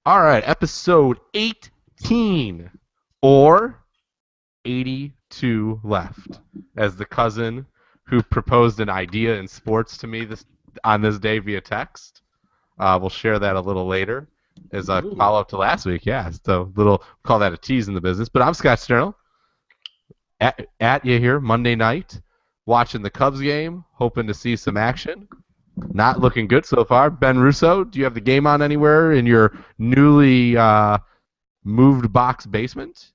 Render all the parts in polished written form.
All right, episode 18 or 82 left. As the cousin who proposed an idea in sports to me on this day via text. We'll share that a little later as a follow-up to last week. Yeah, so call that a tease in the business. But I'm Scott Sterling, at you here Monday night, watching the Cubs game, hoping to see some action. Not looking good so far. Ben Russo, do you have the game on anywhere in your newly moved box basement?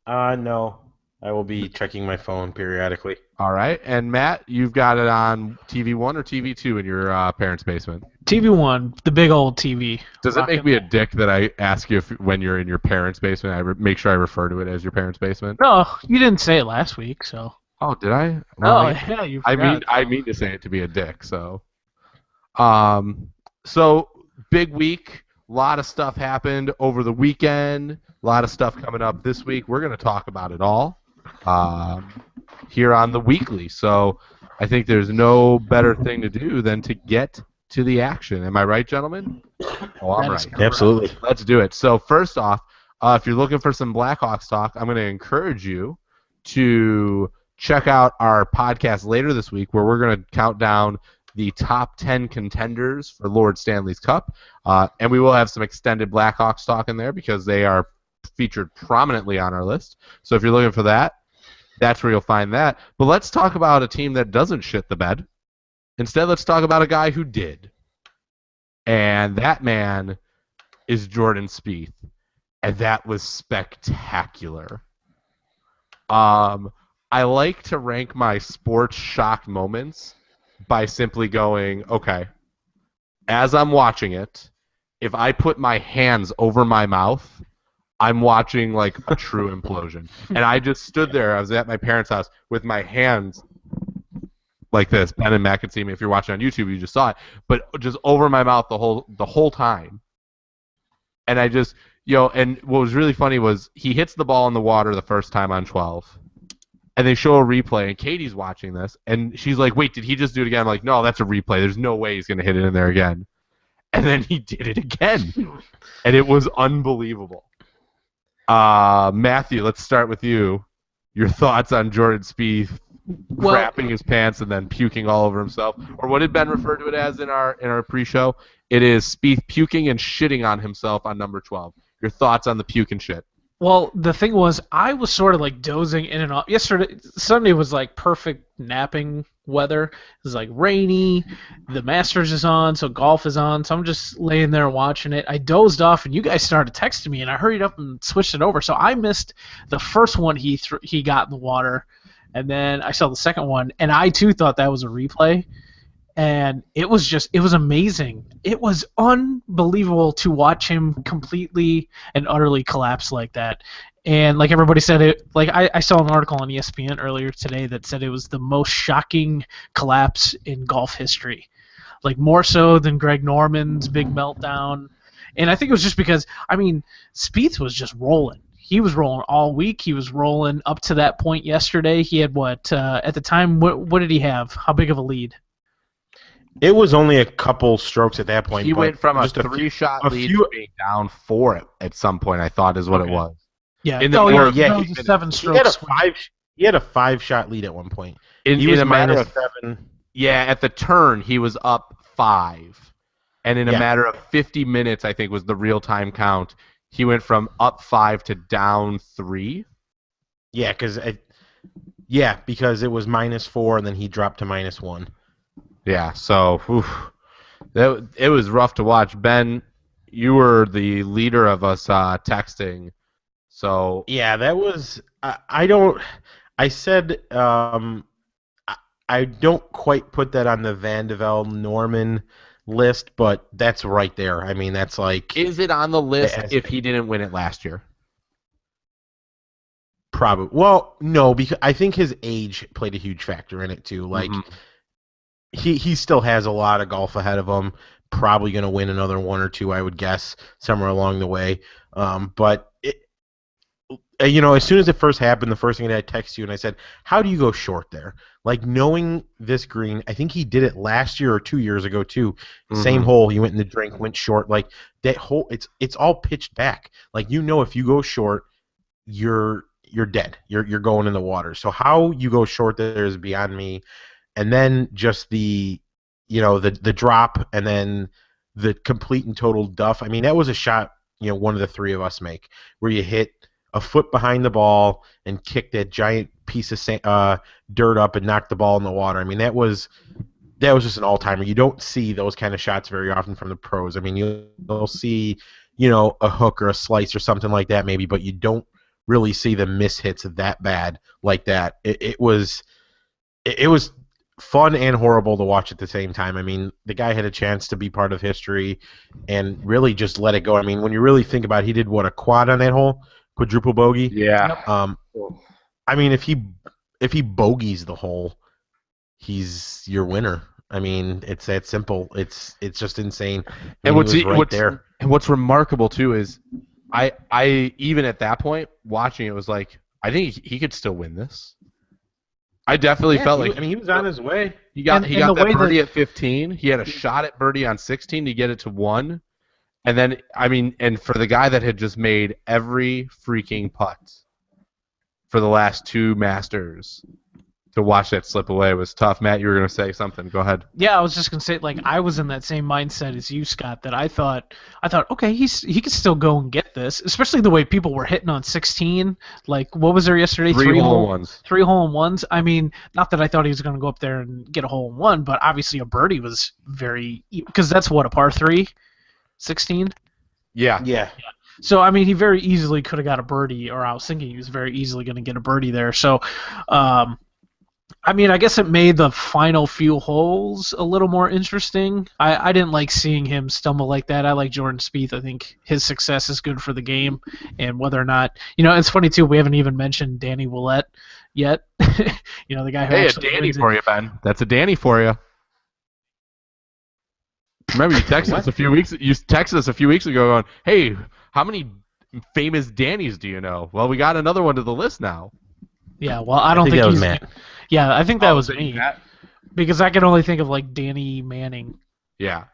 No. I will be checking my phone periodically. All right. And Matt, you've got it on TV1 or TV2 in your parents' basement? TV1, the big old TV. Does it make me a dick that I ask you when you're in your parents' basement, I make sure I refer to it as your parents' basement? No, you didn't say it last week, so. Oh, did I? Well, yeah, you forgot. I mean to say it to be a dick, so. So big week, a lot of stuff happened over the weekend, a lot of stuff coming up this week. We're going to talk about it all here on the weekly. So I think there's no better thing to do than to get to the action. Am I right, gentlemen? Oh, I'm right. Absolutely. Let's do it. So first off, if you're looking for some Blackhawks talk, I'm going to encourage you to check out our podcast later this week where we're going to count down the top 10 contenders for Lord Stanley's Cup. And we will have some extended Blackhawks talk in there because they are featured prominently on our list. So if you're looking for that, that's where you'll find that. But let's talk about a team that doesn't shit the bed. Instead, let's talk about a guy who did. And that man is Jordan Spieth. And that was spectacular. I like to rank my sports shock moments by simply going, okay, as I'm watching it, if I put my hands over my mouth, I'm watching like a true implosion. And I just stood there. I was at my parents' house with my hands like this. Ben and Matt can see me. If you're watching on YouTube, you just saw it. But just over my mouth the whole time. And I just, and what was really funny was he hits the ball in the water the first time on 12. And they show a replay, and Katie's watching this, and she's like, wait, did he just do it again? I'm like, no, that's a replay. There's no way he's going to hit it in there again. And then he did it again. And it was unbelievable. Matthew, let's start with you. Your thoughts on Jordan Spieth crapping his pants and then puking all over himself. Or what did Ben refer to it as in our pre-show? It is Spieth puking and shitting on himself on number 12. Your thoughts on the puke and shit. Well, the thing was, I was sort of like dozing in and out. Sunday was like perfect napping weather. It was like rainy. The Masters is on, so golf is on. So I'm just laying there watching it. I dozed off, and you guys started texting me, and I hurried up and switched it over. So I missed the first one he got in the water, and then I saw the second one, and I too thought that was a replay. And it was amazing. It was unbelievable to watch him completely and utterly collapse like that. And like everybody said, I saw an article on ESPN earlier today that said it was the most shocking collapse in golf history. Like more so than Greg Norman's big meltdown. And I think it was just because, Spieth was just rolling. He was rolling all week. He was rolling up to that point yesterday. He had at the time, what did he have? How big of a lead? It was only a couple strokes at that point. He went from a three-shot lead to being down 4 at some point, I thought is what it was. Yeah, it was a 7 strokes. He had a 5-shot lead at one point. He was -7. Yeah, at the turn, he was up 5. And in a matter of 50 minutes, I think was the real-time count, he went from up 5 to down 3. Yeah, because it was -4, and then he dropped to -1. Yeah, so it was rough to watch. Ben, you were the leader of us texting. So yeah, that was. I said I don't quite put that on the Van de Velde Norman list, but that's right there. That's like. Is it on the list if he didn't win it last year? Probably. Well, no, because I think his age played a huge factor in it too. Like. Mm-hmm. He still has a lot of golf ahead of him. Probably going to win another 1 or 2, I would guess, somewhere along the way. But as soon as it first happened, the first thing that I texted you and I said, how do you go short there? Like, knowing this green, I think he did it last year or 2 years ago too. Same Mm-hmm. hole, he went in the drink, went short. Like, that hole, it's all pitched back. Like, if you go short, you're dead. You're going in the water. So how you go short there is beyond me. And then just the drop, and then the complete and total duff. I mean, that was a shot, one of the three of us make, where you hit a foot behind the ball and kick that giant piece of dirt up and knock the ball in the water. I mean, that was just an all-timer. You don't see those kind of shots very often from the pros. I mean, you'll see, a hook or a slice or something like that maybe, but you don't really see the mishits that bad like that. It was fun and horrible to watch at the same time. I mean, the guy had a chance to be part of history and really just let it go. I mean, when you really think about it, he did a quad on that hole, quadruple bogey. Yeah. I mean, if he bogeys the hole, he's your winner. I mean, it's that simple. It's just insane. I mean, And he was right there. And what's remarkable too is, I even at that point watching it was like, I think he could still win this. I definitely felt like he was on his way. he got And that the way birdie at 15. He had a shot at birdie on 16 to get it to 1. And then, I mean, and for the guy that had just made every freaking putt for the last 2 Masters, to watch that slip away was tough. Matt, you were going to say something. Go ahead. Yeah, I was just gonna say, like, I was in that same mindset as you, Scott. That I thought, okay, he could still go and get this, especially the way people were hitting on 16. Like, what was there yesterday? 3 hole ones. 3 hole in ones. I mean, not that I thought he was gonna go up there and get a hole in one, but obviously a birdie was because that's what, a par 3, 16. Yeah. Yeah. So I mean, he very easily could have got a birdie, or I was thinking he was very easily going to get a birdie there. So, I mean, I guess it made the final few holes a little more interesting. I didn't like seeing him stumble like that. I like Jordan Spieth. I think his success is good for the game, and whether or not, it's funny too. We haven't even mentioned Danny Willett yet. The guy who Hey, a actually Danny wins for it. you, Ben. That's a Danny for you. Remember, you texted us a few weeks. You texted us a few weeks ago, going, "Hey, how many famous Dannys do you know?" Well, we got another one to the list now. Yeah, well, I don't think that was he's. Matt. Yeah, I think that was was it me Matt? because I can only think of like Danny Manning. Yeah.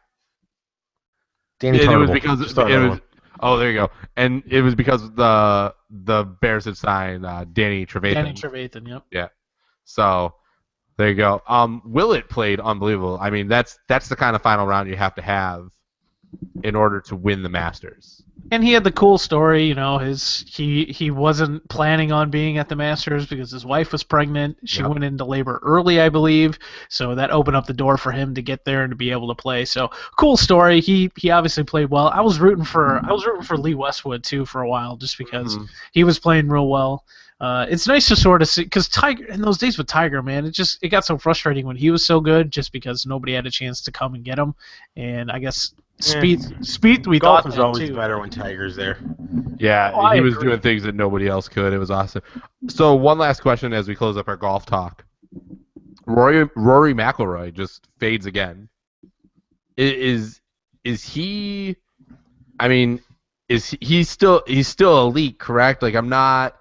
Danny It was Tartable. because Just thought of that one. Oh, there you go. And it was because the Bears had signed Danny Trevathan. Danny Trevathan, yep. Yeah. So there you go. Willett played unbelievable. I mean, that's the kind of final round you have to have in order to win the Masters. And he had the cool story, he wasn't planning on being at the Masters because his wife was pregnant. She Yep. went into labor early, I believe. So that opened up the door for him to get there and to be able to play. So cool story. He obviously played well. I was rooting for Lee Westwood too for a while just because he was playing real well. It's nice to sort of see, because Tiger, in those days with Tiger, man, it got so frustrating when he was so good just because nobody had a chance to come and get him. And I guess Speed, we Golf thought is that always too. better when Tiger's there. Yeah, Oh, I he was agree. doing things that nobody else could. It was awesome. So one last question as we close up our golf talk. Rory McIlroy just fades again. Is he? I mean, he's still elite, correct? Like, I'm not.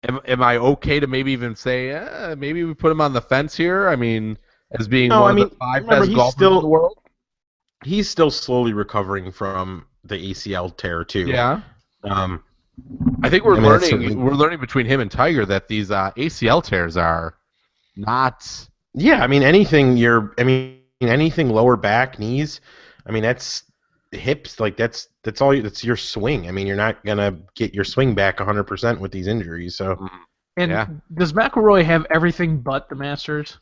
Am I okay to maybe even say maybe we put him on the fence here? I mean, as being No, one I mean, of the 5 remember, best he's golfers still- in the world. He's still slowly recovering from the ACL tear too. Yeah. Um, I think we're I mean, that's learning. certainly- We're learning between him and Tiger that these ACL tears are not. yeah, I mean anything lower back, knees. I mean, that's hips. Like that's all. That's your swing. I mean, you're not gonna get your swing back 100% with these injuries. So And Yeah. does McIlroy have everything but the Masters?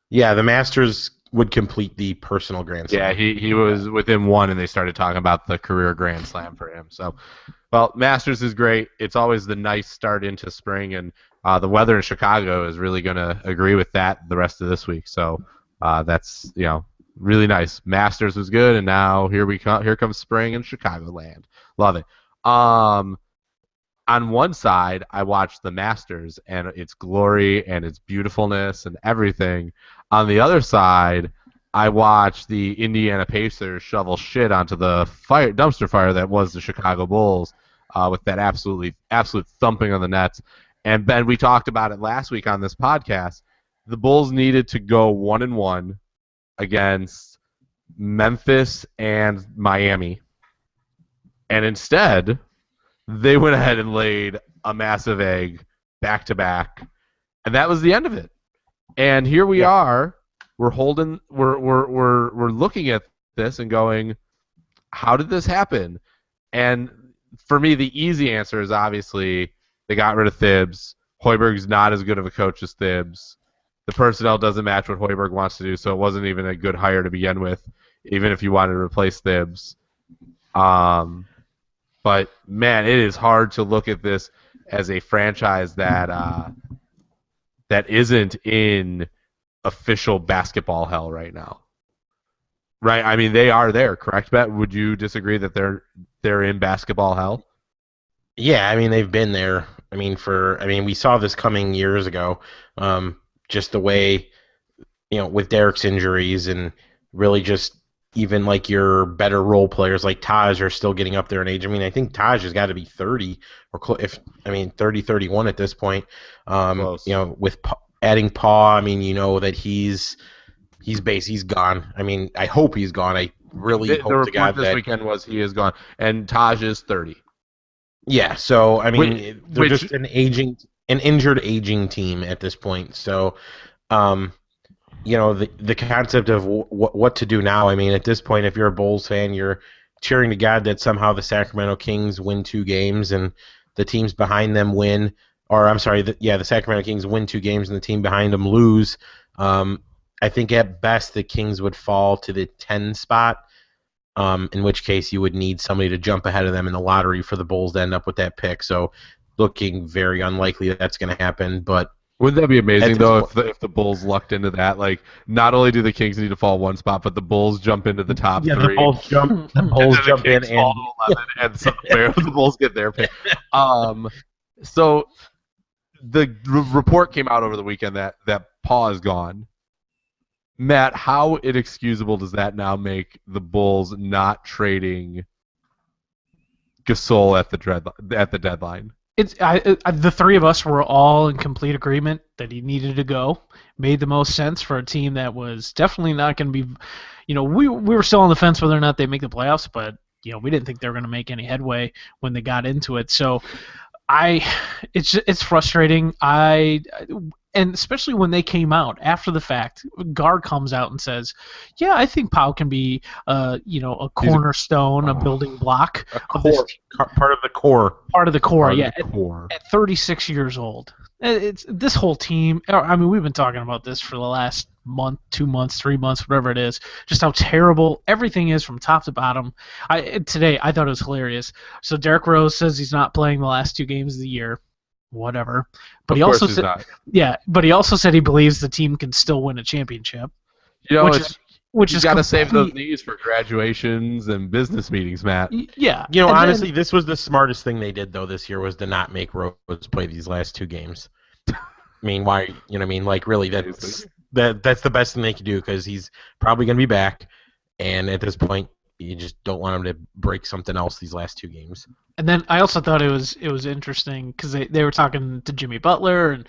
yeah, the Masters would complete the personal Grand Yeah, Slam. he was within 1, and they started talking about the career Grand Slam for him. So, well, Masters is great. It's always the nice start into spring, and the weather in Chicago is really going to agree with that the rest of this week. So that's really nice. Masters was good, and now here we come. Here comes spring in Chicagoland. Love it. On one side, I watched the Masters and its glory and its beautifulness and everything. On the other side, I watched the Indiana Pacers shovel shit onto the dumpster fire that was the Chicago Bulls. with that absolute thumping on the nets. And Ben, we talked about it last week on this podcast. The Bulls needed to go 1-1 against Memphis and Miami, and instead they went ahead and laid a massive egg back to back, and that was the end of it. And here we are. We're looking at this and going, how did this happen? And for me, the easy answer is obviously they got rid of Thibs. Hoiberg's not as good of a coach as Thibs. The personnel doesn't match what Hoiberg wants to do, so it wasn't even a good hire to begin with, even if you wanted to replace Thibs. But man, it is hard to look at this as a franchise that isn't in official basketball hell right now. Right? I mean, they are there, correct, Bet? Would you disagree that they're in basketball hell? Yeah, I mean they've been there. I mean we saw this coming years ago. Just the way, with Derek's injuries and really just even like your better role players like Taj are still getting up there in age. I mean, I think Taj has got to be 30 or 30, 31 at this point. With adding Paw, I mean, that he's gone. I mean, I hope he's gone. I really hope to God this that weekend was he is gone, and Taj is 30. Yeah, so I mean, they're just an injured aging team at this point. So, the concept of what to do now. I mean, at this point, if you're a Bulls fan, you're cheering to God that somehow the Sacramento Kings win 2 games and the teams behind them win. Or I'm sorry, the Sacramento Kings win 2 games and the team behind them lose. I think at best the Kings would fall to the 10 spot. In which case you would need somebody to jump ahead of them in the lottery for the Bulls to end up with that pick. So looking very unlikely that's going to happen. But wouldn't that be amazing, though, if the Bulls lucked into that? Like, not only do the Kings need to fall 1 spot, but the Bulls jump into the top 3. The Bulls jump in and the Bulls get their pick. So the report came out over the weekend that Paw is gone. Matt, how inexcusable does that now make the Bulls not trading Gasol at the deadline? The 3 of us were all in complete agreement that he needed to go. Made the most sense for a team that was definitely not going to be, we were still on the fence whether or not they make the playoffs, but we didn't think they were going to make any headway when they got into it. So it's frustrating. And especially when they came out after the fact, Gar comes out and says, "Yeah, I think Pau can be, a cornerstone, a building block, part of the core. Part of the core, yeah. At 36 years old, it's this whole team. I mean, we've been talking about this for the last month, 2 months, 3 months, whatever it is. Just how terrible everything is from top to bottom. Today, I thought it was hilarious. So Derrick Rose says he's not playing the last 2 games of the year. Whatever, but he also said, but he also said he believes the team can still win a championship. Which is got to save those knees for graduations and business meetings, Matt. Yeah, honestly, this was the smartest thing they did though this year was to not make Rose play these last 2 games. I mean, why? Like really, that's the best thing they could do because he's probably going to be back, and at this point, you just don't want him to break something else these last 2 games. And then I also thought it was interesting because they were talking to Jimmy Butler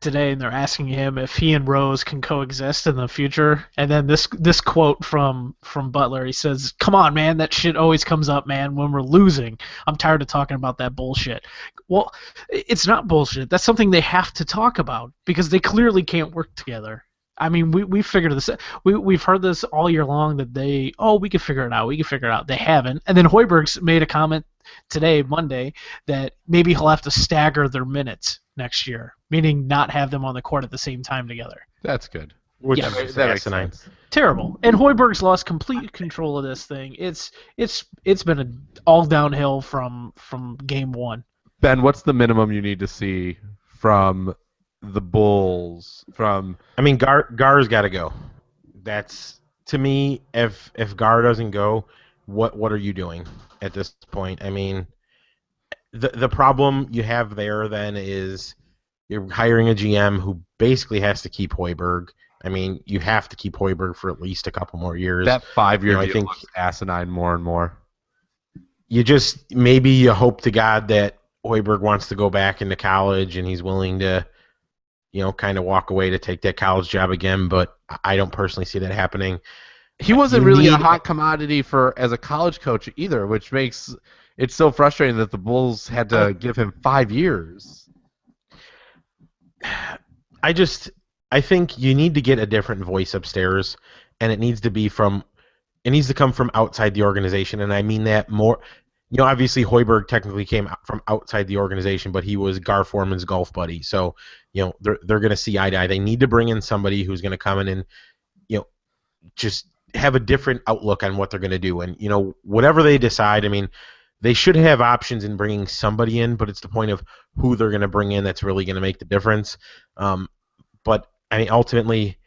today, and they're asking him if he and Rose can coexist in the future. And then this quote from Butler, he says, "Come on, man, that shit always comes up, man. When we're losing, I'm tired of talking about that bullshit." Well, it's not bullshit. That's something they have to talk about because they clearly can't work together. I mean, we figured this. We've heard this all year long that we can figure it out. We can figure it out. They haven't. And then Hoiberg's made a comment today, Monday, that maybe he'll have to stagger their minutes next year, meaning not have them on the court at the same time together. That's good. That makes sense. Terrible. And Hoiberg's lost complete control of this thing. It's been all downhill from game 1. Ben, what's the minimum you need to see from the Bulls? I mean, Gar's got to go. That's, to me, if Gar doesn't go, what are you doing at this point? I mean, the problem you have there then is you're hiring a GM who basically has to keep Hoiberg. I mean, you have to keep Hoiberg for at least a couple more years. That 5-year deal looks asinine more and more. maybe you hope to God that Hoiberg wants to go back into college and he's willing to, kind of walk away to take that college job again. But I don't personally see that happening. He wasn't really a hot commodity as a college coach either, which makes it so frustrating that the Bulls had to give him 5 years. I think you need to get a different voice upstairs, and it needs to come from outside the organization, and I mean that more. Obviously Hoiberg technically came from outside the organization, but he was Gar Forman's golf buddy. So, they're going to see eye to eye. They need to bring in somebody who's going to come in and, just have a different outlook on what they're going to do. And, whatever they decide, I mean, they should have options in bringing somebody in, but it's the point of who they're going to bring in that's really going to make the difference. But, I mean, ultimately,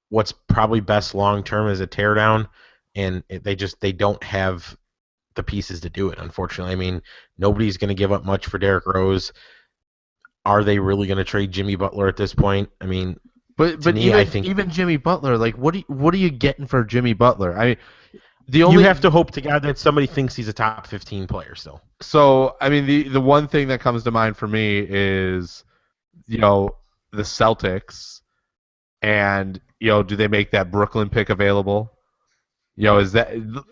what's probably best long-term is a teardown, and they don't have the pieces to do it, unfortunately. I mean, nobody's going to give up much for Derrick Rose. Are they really going to trade Jimmy Butler at this point? I mean, but even Jimmy Butler, like what are you getting for Jimmy Butler? I mean, you have to hope to God that somebody thinks he's a top 15 player still. So, I mean, the one thing that comes to mind for me is, the Celtics, and do they make that Brooklyn pick available? Is that,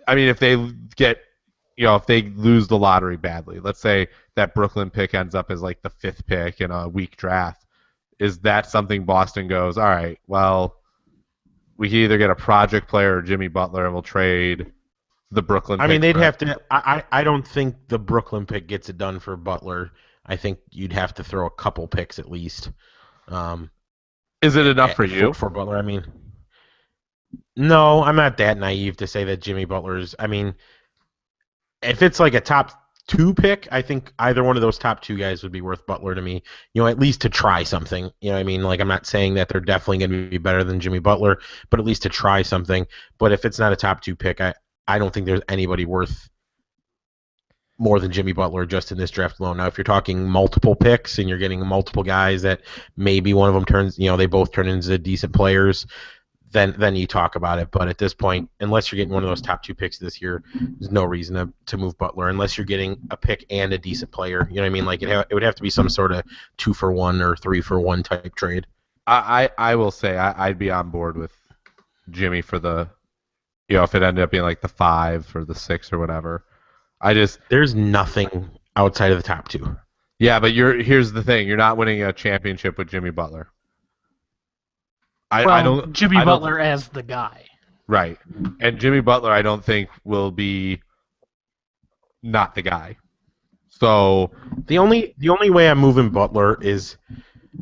I mean, if they get, if they lose the lottery badly, let's say that Brooklyn pick ends up as like the 5th pick in a weak draft, is that something Boston goes, all right, well, we can either get a project player or Jimmy Butler, and we'll trade the Brooklyn pick? I mean, they'd have to. I don't think the Brooklyn pick gets it done for Butler. I think you'd have to throw a couple picks at least. Is it enough for you? For Butler, I mean, no, I'm not that naive to say that Jimmy Butler's. I mean, if it's like a top 2 pick, I think either one of those top 2 guys would be worth Butler to me. At least to try something. I mean, like, I'm not saying that they're definitely going to be better than Jimmy Butler, but at least to try something. But if it's not a top 2 pick, I don't think there's anybody worth more than Jimmy Butler just in this draft alone. Now, if you're talking multiple picks and you're getting multiple guys that maybe one of them turns, they both turn into decent players, then you talk about it. But at this point, unless you're getting one of those top 2 picks this year, there's no reason to move Butler unless you're getting a pick and a decent player. You know what I mean? Like, it would have to be some sort of 2-for-1 or 3-for-1 type trade. I will say I'd be on board with Jimmy for the, if it ended up being like the 5 or the 6 or whatever. There's nothing outside of the top 2. Yeah, but here's the thing: you're not winning a championship with Jimmy Butler. Jimmy Butler as the guy. Right. And Jimmy Butler, I don't think, will be not the guy. So the only way I'm moving Butler is,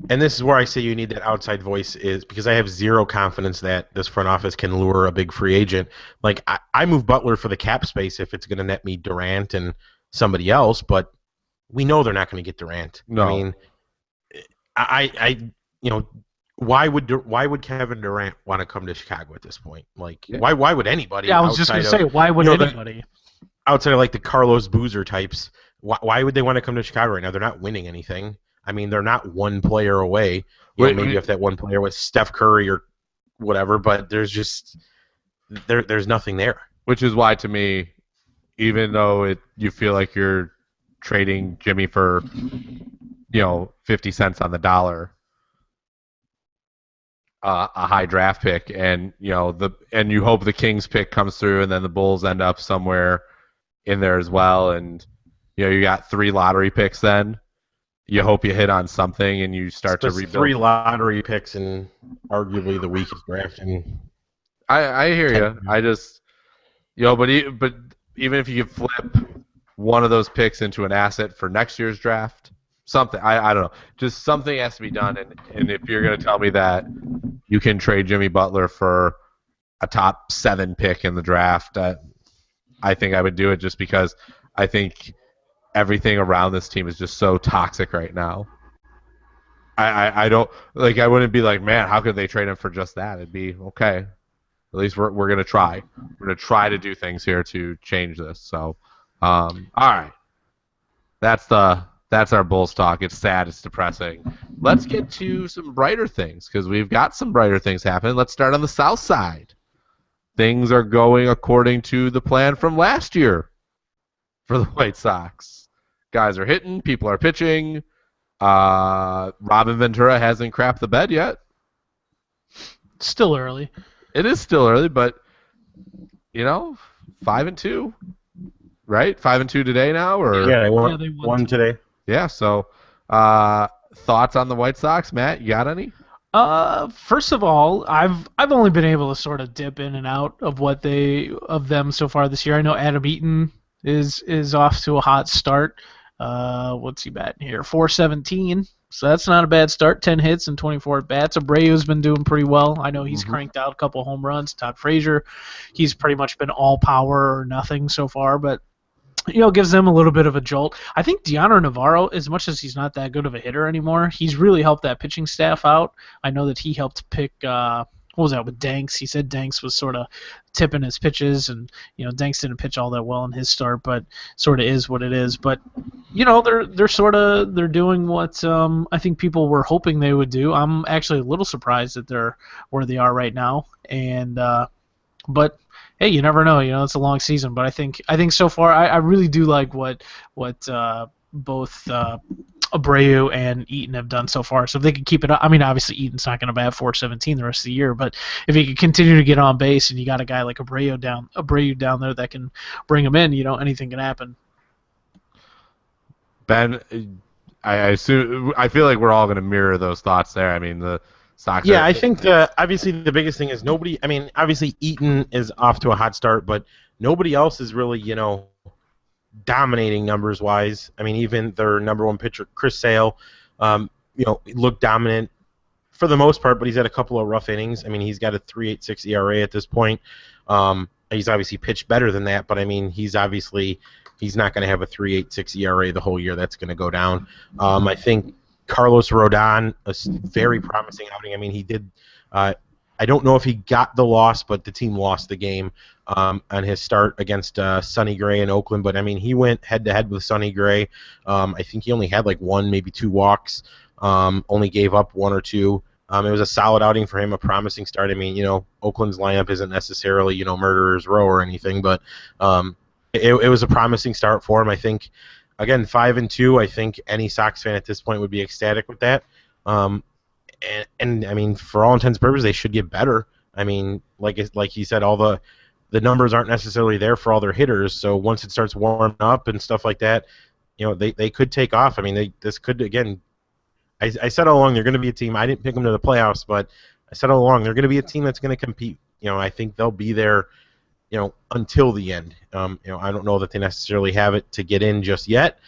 and this is where I say you need that outside voice, is because I have zero confidence that this front office can lure a big free agent. Like, I move Butler for the cap space if it's going to net me Durant and somebody else, but we know they're not going to get Durant. No. I mean, why would Kevin Durant want to come to Chicago at this point? Like, yeah. why would anybody? Yeah, I was just going to say, why would anybody? Outside of like the Carlos Boozer types, why would they want to come to Chicago right now? They're not winning anything. I mean, they're not one player away. Maybe if that one player was Steph Curry or whatever, but there's just there's nothing there. Which is why, to me, even though you feel like you're trading Jimmy for 50 cents on the dollar, a high draft pick, and you hope the Kings pick comes through, and then the Bulls end up somewhere in there as well, and you got 3 lottery picks. Then you hope you hit on something, and you start to rebuild. 3 lottery picks and arguably the weakest draft. I hear you. I just but even if you flip one of those picks into an asset for next year's draft, something, I don't know, just something has to be done. And if you're going to tell me that you can trade Jimmy Butler for a top 7 pick in the draft, I think I would do it, just because I think everything around this team is just so toxic right now. I don't, like, I wouldn't be like, man, how could they trade him for just that? It'd be, okay, at least we're going to try. We're going to try to do things here to change this. So, all right. That's our Bulls talk. It's sad. It's depressing. Let's get to some brighter things, because we've got some brighter things happening. Let's start on the south side. Things are going according to the plan from last year. for the White Sox. Guys are hitting, people are pitching. Robin Ventura hasn't crapped the bed yet. Still early. It is still early, but 5-2, right? 5-2 today now, or Yeah, they Yeah, won they won one today. yeah. So, thoughts on the White Sox, Matt? You got any? First of all, I've only been able to sort of dip in and out of them so far this year. I know Adam Eaton is off to a hot start. What's he batting here? 417. So that's not a bad start. 10 hits and 24 at bats. Abreu's been doing pretty well. I know he's cranked out a couple home runs. Todd Frazier, he's pretty much been all power or nothing so far, but gives them a little bit of a jolt. I think Deanna Navarro, as much as he's not that good of a hitter anymore, he's really helped that pitching staff out. I know that he helped pick, what was that, with Danks? He said Danks was sort of tipping his pitches, and, Danks didn't pitch all that well in his start, but sort of is what it is. But, they're doing what I think people were hoping they would do. I'm actually a little surprised that they're where they are right now. And, but hey, you never know. It's a long season, but I think so far I really do like what both Abreu and Eaton have done so far. So if they can keep it up, I mean, obviously Eaton's not going to bat 417 the rest of the year, but if he can continue to get on base and you got a guy like Abreu down there that can bring him in, anything can happen. Ben, I feel like we're all going to mirror those thoughts there. I mean, the Sox. Yeah, I think obviously the biggest thing is nobody. I mean, obviously Eaton is off to a hot start, but nobody else is really dominating numbers wise. I mean, even their number one pitcher, Chris Sale, looked dominant for the most part, but he's had a couple of rough innings. I mean, he's got a 3.86 ERA at this point. He's obviously pitched better than that, but I mean, he's not going to have a 3.86 ERA the whole year. That's going to go down. I think Carlos Rodon, a very promising outing. I mean, he did. I don't know if he got the loss, but the team lost the game on his start against Sonny Gray in Oakland. But I mean, he went head-to-head with Sonny Gray. I think he only had like one, maybe two walks. Only gave up one or two. It was a solid outing for him, a promising start. I mean, Oakland's lineup isn't necessarily murderer's row or anything, but it was a promising start for him. I think. Again, 5-2. I think any Sox fan at this point would be ecstatic with that. And I mean, for all intents and purposes, they should get better. I mean, like he said, all the numbers aren't necessarily there for all their hitters. So once it starts warming up and stuff like that, they could take off. I mean, this could again. I said all along they're going to be a team. I didn't pick them to the playoffs, but I said all along they're going to be a team that's going to compete. I think they'll be there. Until the end. I don't know that they necessarily have it to get in just yet,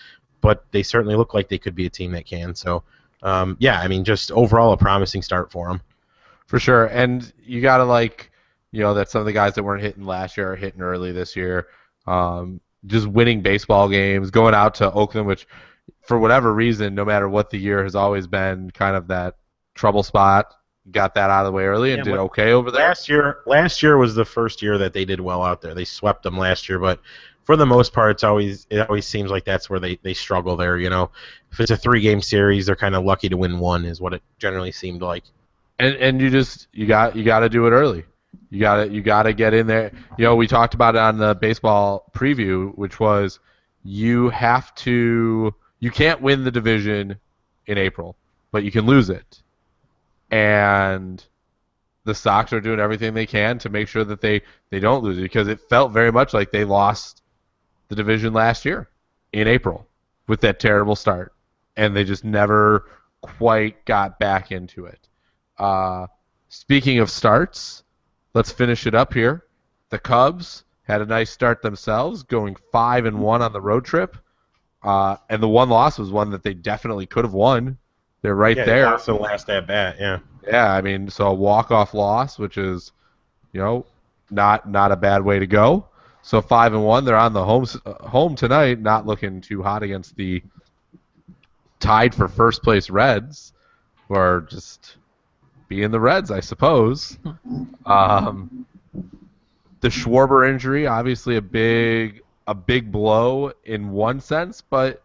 but they certainly look like they could be a team that can. So, I mean, just overall a promising start for them. For sure. And you got to that some of the guys that weren't hitting last year are hitting early this year. Just winning baseball games, going out to Oakland, which for whatever reason, no matter what the year, has always been kind of that trouble spot. Got that out of the way early and did okay over there. Last year was the first year that they did well out there. They swept them last year, but for the most part, it always seems like that's where they struggle there. If it's a 3-game series, they're kind of lucky to win one, is what it generally seemed like. And you got to do it early. You got to get in there. We talked about it on the baseball preview, which was you can't win the division in April, but you can lose it. And the Sox are doing everything they can to make sure that they don't lose it, because it felt very much like they lost the division last year in April with that terrible start, and they just never quite got back into it. Speaking of starts, let's finish it up here. The Cubs had a nice start themselves, going 5-1 on the road trip, and the one loss was one that they definitely could have won. They're right there. Yeah, also last at bat, yeah. Yeah, I mean, so a walk-off loss, which is, not a bad way to go. So 5-1, they're on the home tonight, not looking too hot against the tied for first place Reds, who are just being the Reds, I suppose. The Schwarber injury, obviously a big blow in one sense, but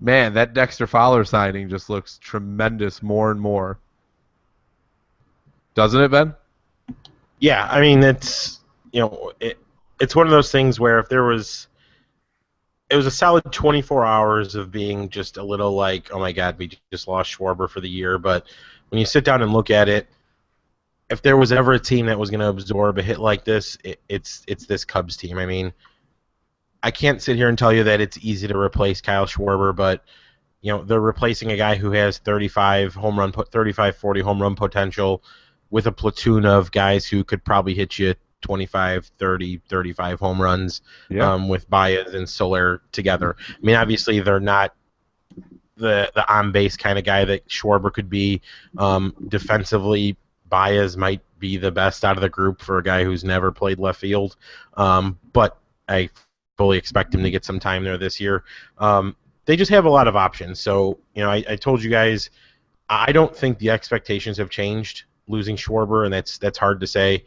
man, that Dexter Fowler signing just looks tremendous more and more. Doesn't it, Ben? Yeah, I mean, it's it's one of those things where if there was it was a solid 24 hours of being just a little like, oh my God, we just lost Schwarber for the year. But when you sit down and look at it, if there was ever a team that was going to absorb a hit like this, it's this Cubs team. I mean, I can't sit here and tell you that it's easy to replace Kyle Schwarber, but they're replacing a guy who has 35 40 home run potential with a platoon of guys who could probably hit you 25, 30, 35 home runs with Baez and Soler together. I mean, obviously they're not the on base kind of guy that Schwarber could be. Defensively, Baez might be the best out of the group for a guy who's never played left field, but I fully expect him to get some time there this year. They just have a lot of options. So, I told you guys, I don't think the expectations have changed losing Schwarber, and that's hard to say.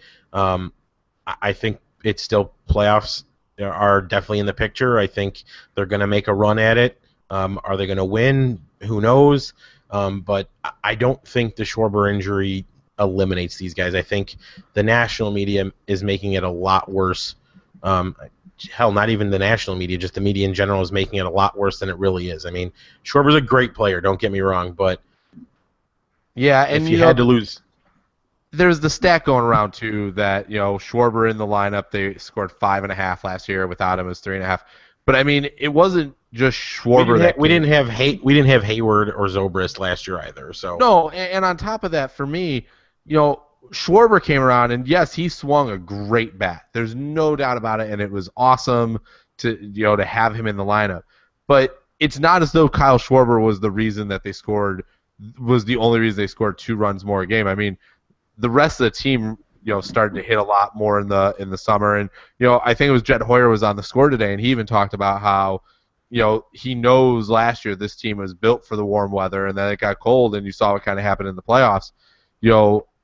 I think it's still playoffs are definitely in the picture. I think they're going to make a run at it. Are they going to win? Who knows? But I don't think the Schwarber injury eliminates these guys. I think the national media is making it a lot worse. Hell, not even the national media, just the media in general is making it a lot worse than it really is. I mean, Schwarber's a great player, don't get me wrong, but and if you had to lose... There's the stat going around, too, that, Schwarber in the lineup, they scored 5.5 last year. Without him, it was 3.5. But, I mean, it wasn't just Schwarber we didn't have Hayward or Zobrist last year either. So no, and on top of that, for me, Schwarber came around, and yes, he swung a great bat. There's no doubt about it, and it was awesome to have him in the lineup. But it's not as though Kyle Schwarber was the only reason they scored 2 runs more a game. I mean, the rest of the team, started to hit a lot more in the summer, and I think it was Jed Hoyer was on the score today, and he even talked about how he knows last year this team was built for the warm weather, and then it got cold, and you saw what kind of happened in the playoffs.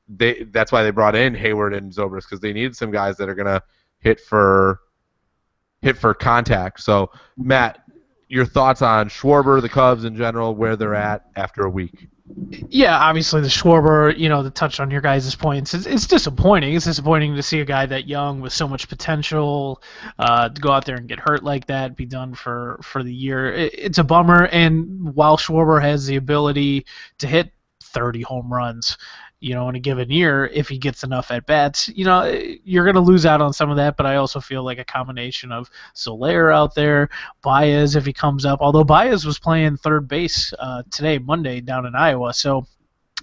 That's why they brought in Hayward and Zobrist, because they needed some guys that are gonna hit for contact. So, Matt, your thoughts on Schwarber, the Cubs in general, where they're at after a week? Yeah, obviously the Schwarber, to touch on your guys' points, it's disappointing. It's disappointing to see a guy that young with so much potential to go out there and get hurt like that, be done for the year. It's a bummer, and while Schwarber has the ability to hit 30 home runs, in a given year, if he gets enough at bats, you're going to lose out on some of that. But I also feel like a combination of Soler out there, Baez if he comes up. Although Baez was playing third base today, Monday, down in Iowa, so.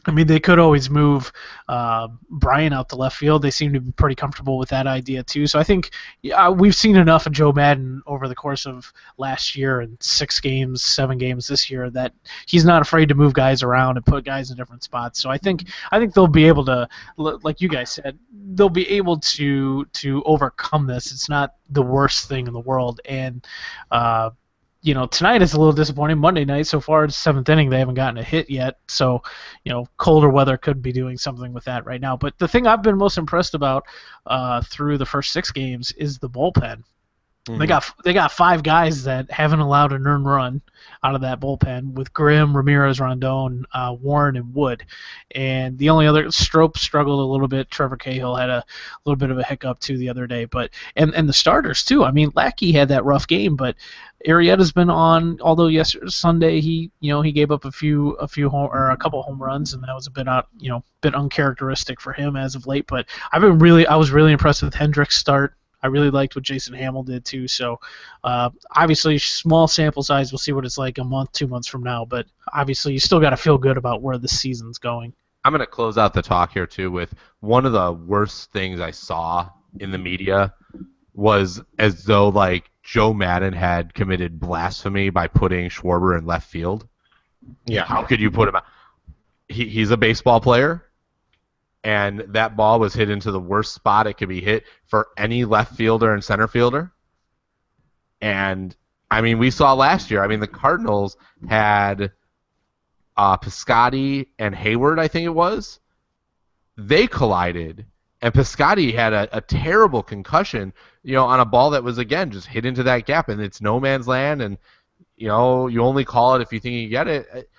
I mean, they could always move Brian out to left field. They seem to be pretty comfortable with that idea, too. So I think we've seen enough of Joe Madden over the course of last year and 6 games, 7 games this year that he's not afraid to move guys around and put guys in different spots. So I think they'll be able to, like you guys said, they'll be able to overcome this. It's not the worst thing in the world. And tonight is a little disappointing. Monday night, so far, it's 7th inning. They haven't gotten a hit yet. So, colder weather could be doing something with that right now. But the thing I've been most impressed about through the first 6 games is the bullpen. Mm-hmm. They got 5 guys that haven't allowed an earned run out of that bullpen with Grimm, Ramirez, Rondon, Warren, and Wood. And the only other, Strope struggled a little bit. Trevor Cahill had a little bit of a hiccup too the other day. But and the starters too. I mean, Lackey had that rough game, but Arrieta's been on. Although Sunday he gave up a couple home runs, and that was a bit uncharacteristic for him as of late. But I was really impressed with Hendricks' start. I really liked what Jason Hamill did too. So obviously small sample size. We'll see what it's like a month, 2 months from now. But obviously you still got to feel good about where the season's going. I'm going to close out the talk here too with one of the worst things I saw in the media was as though like Joe Madden had committed blasphemy by putting Schwarber in left field. Yeah. How could you put him out? He's a baseball player. And that ball was hit into the worst spot it could be hit for any left fielder and center fielder. And, I mean, we saw last year, the Cardinals had Piscotty and Hayward, I think it was. They collided, and Piscotty had a terrible concussion, on a ball that was, again, just hit into that gap, and it's no man's land, and, you only call it if you think you get it.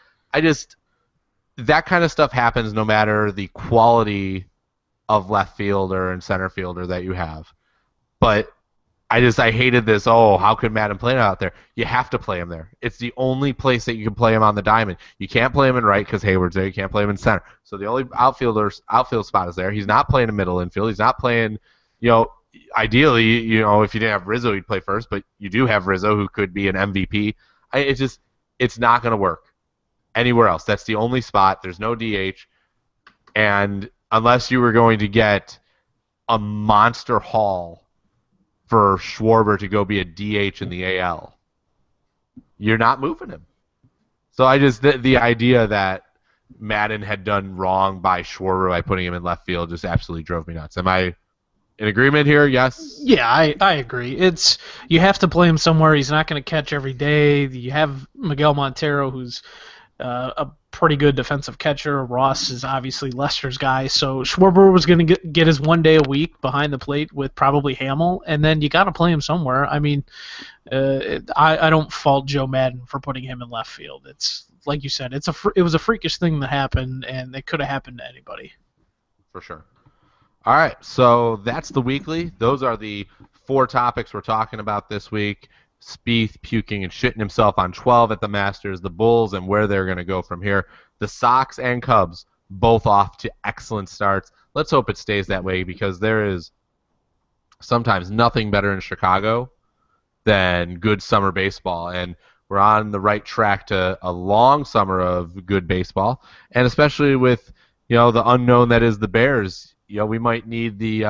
That kind of stuff happens no matter the quality of left fielder and center fielder that you have. But I hated this. Oh, how could Madden play him out there? You have to play him there. It's the only place that you can play him on the diamond. You can't play him in right because Hayward's there. You can't play him in center. So the only outfield spot is there. He's not playing in middle infield. He's not playing. Ideally, if you didn't have Rizzo, you'd play first. But you do have Rizzo, who could be an MVP. It's not going to work anywhere else. That's the only spot. There's no DH, and unless you were going to get a monster haul for Schwarber to go be a DH in the AL, you're not moving him. So the idea that Madden had done wrong by Schwarber by putting him in left field just absolutely drove me nuts. Am I in agreement here? Yes? Yeah, I agree. You have to play him somewhere. He's not going to catch every day. You have Miguel Montero, who's a pretty good defensive catcher. Ross is obviously Lester's guy. So Schwarber was going to get his 1 day a week behind the plate with probably Hamill, and then you got to play him somewhere. I mean, I don't fault Joe Madden for putting him in left field. It's like you said, it was a freakish thing that happened, and it could have happened to anybody. For sure. All right, so that's the weekly. Those are the 4 topics we're talking about this week. Spieth puking and shitting himself on 12 at the Masters, the Bulls, and where they're going to go from here. The Sox and Cubs both off to excellent starts. Let's hope it stays that way because there is sometimes nothing better in Chicago than good summer baseball, and we're on the right track to a long summer of good baseball, and especially with the unknown that is the Bears. We might need the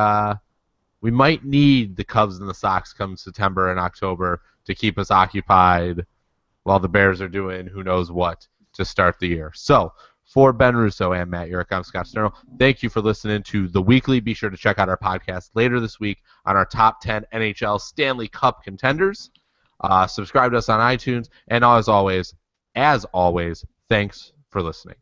Cubs and the Sox come September and October to keep us occupied while the Bears are doing who knows what to start the year. So, for Ben Russo and Matt Urich, I'm Scott Sterno. Thank you for listening to The Weekly. Be sure to check out our podcast later this week on our top 10 NHL Stanley Cup contenders. Subscribe to us on iTunes. And as always, thanks for listening.